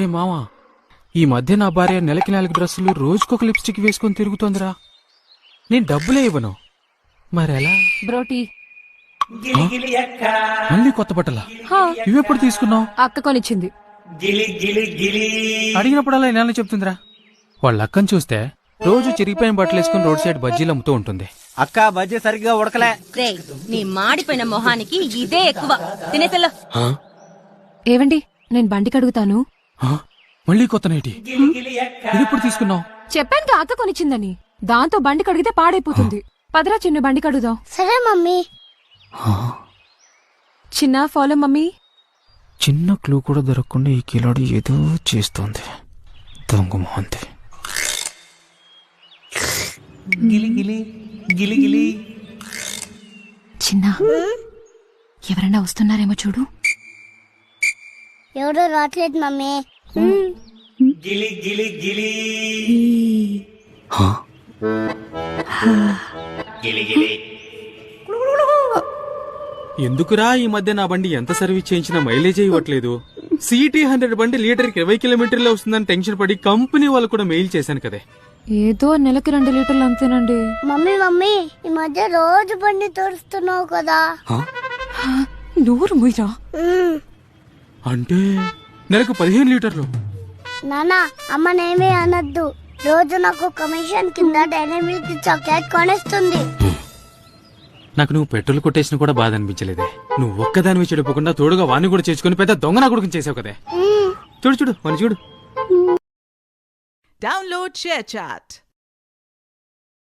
ఏ మావా, ఈ మధ్య నా భార్య నెలకి 4 డ్రెస్సులు రోజుకొక లిప్స్టిక్ వేసుకొని తిరుగుతోందిరా. నేను డబ్బులే ఇవ్వను, మరెలా? బ్రోటీ మళ్ళీ కొత్త బట్టలా? ఇవెప్పుడు తీసుకున్నావు? అక్క కొనిచ్చింది. అడిగినప్పుడల్లా ఇలా చెప్తుందిరా. వాళ్ళ అక్కని చూస్తే రోజు చిరిగిపోయిన బట్టలు వేసుకుని రోడ్ సైడ్ బజ్జీలు అమ్ముతూ ఉంటుంది. అక్క బజ్జీ సరిగ్గా ఉడకలే. నీ మాడిపోయిన మొహానికి ఇదే ఎక్కువ. తినేసల్లో ఏవండి, నేను బండి కడుగుతాను. మళ్ళీ కొత్త నైటి. ఇదెప్పుడు తీసుకున్నావు? చెప్పాను అక్క కొనిచ్చిందని. దాంతో బండి కడిగితే పాడైపోతుంది. పదరా చిన్న బండి కడుగుదాం. సరే మమ్మీ. చిన్న ఫాలో మమ్మీ. చిన్న క్లూ కూడా దొరకకుండా ఈ కిలాడి ఏదో చేస్తోంది. దొంగ మొహంతి. చిన్న, ఎవరన్నా వస్తున్నారేమో చూడు. ఎవరో రావట్లేదు మమ్మీ. ఎందుకురా ఈ మధ్య నా బండి ఎంత సర్వీస్ చేయించినా మైలేజ్ ఇవ్వట్లేదు? సిటీ 100 బండి లీటర్కి 20 కిలోమీటర్లే వస్తుందని టెన్షన్ పడి కంపెనీ వాళ్ళు కూడా మెయిల్ చేశాను కదే. ఏదో నెలకి 2 లీటర్లు అంతేనండి. మమ్మీ ఈ మధ్య రోజు బండి తోడుస్తున్నావు కదా. నూరు ముయ్యరా. అంటే నెలకు 15 లీటర్లు. నానా అమ్మనేమీ అనద్దు. రోజు నాకు కమిషన్ కింద డైరీ మిల్క్ చాక్లెట్ కొనిస్తుంది. నాకు నువ్వు పెట్రోల్ కొట్టేసిన కూడా బాధ అనిపించలేదే. నువ్వు ఒక్కదాని చెడిపోకుండా తోడుగా వాణ్ణి కూడా చేసుకుని పెద్ద దొంగ నా కొడుకుని చేసావు కదే. చూడు వాణ్ణి చూడు. Download ShareChat.